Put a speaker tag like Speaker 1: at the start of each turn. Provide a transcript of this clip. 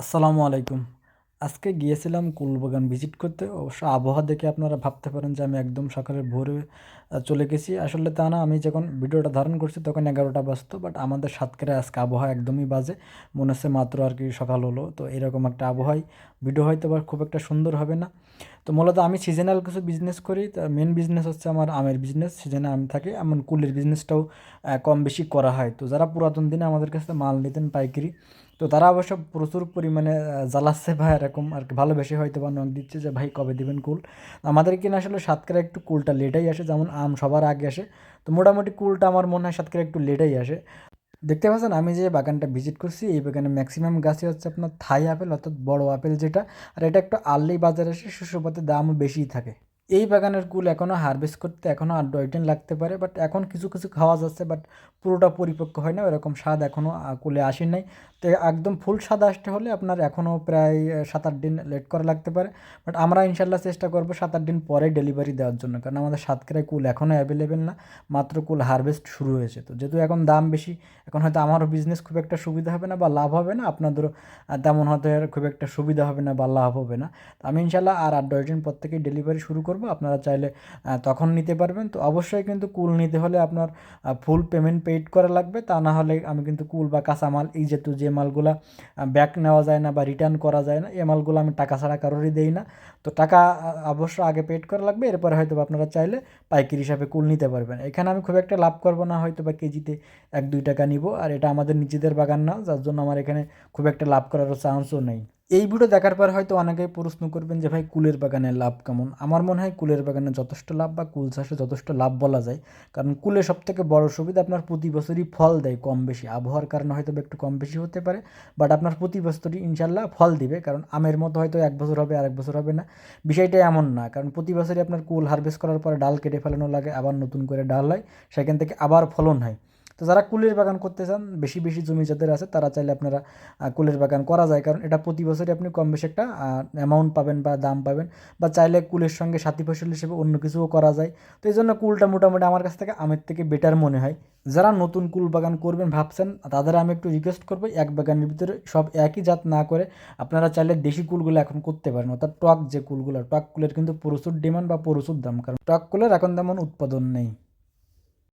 Speaker 1: আসসালামু আলাইকুম। আজকে গিয়েছিলাম কুলবাগান ভিজিট করতে। অবশ্য আবহাওয়া দেখে আপনারা ভাবতে পারেন যে আমি একদম সকালে ভোরে চলে গেছি। আসলে তা না, আমি যখন ভিডিওটা ধারণ করছি তখন 11টা বাজতো। বাট আমাদের সাতক্ষীরায় আজকে আবহাওয়া একদমই বাজে। মনে হচ্ছে মাত্র আরকি সকাল হলো। তো এরকম একটা আবহাওয়ায় ভিডিও হয়তোবা খুব একটা সুন্দর হবে না। তো মূলত আমি সিজনাল কিছু বিজনেস করি। তা মেইন বিজনেস হচ্ছে আমার আমের বিজনেস। সিজনে আম থাকে, এমন কুলের বিজনেসটাও কম বেশি করা হয়। তো যারা পুরাতন দিনে আমাদের কাছে মাল নিতেন পাইকারি, তো তারা অবশ্য প্রচুর পরিমাণে জ্বালাচ্ছে বা এরকম আরকি ভালোবেসে হয়তোবা নক দিচ্ছে যে, "ভাই কবে দিবেন কুল?" আমাদের এখানে আসলে সাতক্ষীরায় একটু কুলটা লেটেই আসে। যেমন আম সবার আগে আসে। তো মোটামুটি কুলটা আমার মনে হয় সাতক্ষীরায় একটু লেটেই আসে। দেখতে পাচ্ছেন আমি যে বাগানটা ভিজিট করছি, এই বাগানে ম্যাক্সিমাম গাছই হচ্ছে আপনার থাই আপেল, অর্থাৎ বড় আপেল যেটা। আর এটা একটু আর্লি বাজারে আসে, শস্যপাতির দামও বেশিই থাকে। এই বাগানের কুল এখনও হারভেস্ট করতে এখনও ৮-১০ দিন লাগতে পারে। বাট এখন কিছু কিছু খাওয়া যাচ্ছে, বাট পুরোটা পরিপক্ক হয় না, এরকম স্বাদ এখনও কুলে আসে নাই। তো একদম ফুল স্বাদ আসতে হলে আপনার এখনও প্রায় ৭-৮ দিন লেট করা লাগতে পারে। বাট আমরা ইনশাল্লাহ চেষ্টা করবো ৭-৮ দিন পরে ডেলিভারি দেওয়ার জন্য, কারণ আমাদের সাতক্ষীরায় কুল এখনও অ্যাভেলেবেল না, মাত্র কুল হারভেস্ট শুরু হয়েছে। তো যেহেতু এখন দাম বেশি, এখন হয়তো আমারও বিজনেস খুব একটা সুবিধা হবে না বা লাভ হবে না, আপনাদেরও তেমন হয়তো আর খুব একটা সুবিধা হবে না বা লাভ হবে না। তো আমি ইনশাল্লাহ আর ৮-১০ দিন পর থেকেই ডেলিভারি শুরু করব। আপনারা চাইলে তখন নিতে পারবেন। তো অবশ্যই কিন্তু কুল নিতে হলে আপনার ফুল পেমেন্ট পেইড করা লাগবে। তা না হলে আমি কিন্তু কুল বা কাঁচামাল, এই যেহেতু যে মালগুলা ব্যাক নেওয়া যায় না বা রিটার্ন করা যায় না, এই মালগুলো আমি টাকা ছাড়া কারোরই দেই না। তো টাকা অবশ্য আগে পেইড করা লাগবে, এরপরে হয়তো আপনারা চাইলে পাইকারি হিসাবে কুল নিতে পারবেন। এখানে আমি খুব একটা লাভ করব না, হয়তো বা কেজিতে ১-২ টাকা নিব। আর এটা আমাদের নিজেদের বাগান না, যার জন্য আমার এখানে খুব একটা লাভ করারও চান্সও নেই। এই ভিডিও দেখার পর হয়তো অনেকেই প্রশ্ন করবেন যে, ভাই কুলের বাগানে লাভ কেমন? আমার মনে হয় কুলের বাগানে যথেষ্ট লাভ বা কুল চাষে যথেষ্ট লাভ বলা যায়। কারণ কুলে সবথেকে বড় সুবিধা, আপনার প্রতি বছরই ফল দেয় কম বেশি। আবহাওয়ার কারণে হয়তো বা একটু কম বেশি হতে পারে, বাট আপনার প্রতি বছরই ইনশাল্লাহ ফল দিবে। কারণ আমের মতো হয়তো ১ বছর হবে আরেক বছর হবে না, বিষয়টা এমন না। কারণ প্রতি বছরই আপনার কুল হারভেস্ট করার পরে ডাল কেটে ফেলানো লাগে, আবার নতুন করে ডাল হয়, সেখান থেকে আবার ফলন হয়। তো যারা কুলের বাগান করতে চান, বেশি বেশি জমি যাদের আছে, তারা চাইলে আপনারা কুলের বাগান করা যায়। কারণ এটা প্রতি বছরই আপনি কম বেশি একটা অ্যামাউন্ট পাবেন বা দাম পাবেন। বা চাইলে কুলের সঙ্গে সাথী ফসল হিসেবে অন্য কিছুও করা যায়। তো এই জন্য কুলটা মোটামুটি আমার কাছ থেকে আমের থেকে বেটার মনে হয়। যারা নতুন কুল বাগান করবেন ভাবছেন, তাদের আমি একটু রিকোয়েস্ট করবো, এক বাগানের ভিতরে সব একই জাত না করে আপনারা চাইলে দেশি কুলগুলো এখন করতে পারেন। অর্থাৎ টক যে কুলগুলো, টক কুলের কিন্তু প্রচুর ডিমান্ড বা প্রচুর দাম, কারণ টক কুলের এখন তেমন উৎপাদন নেই।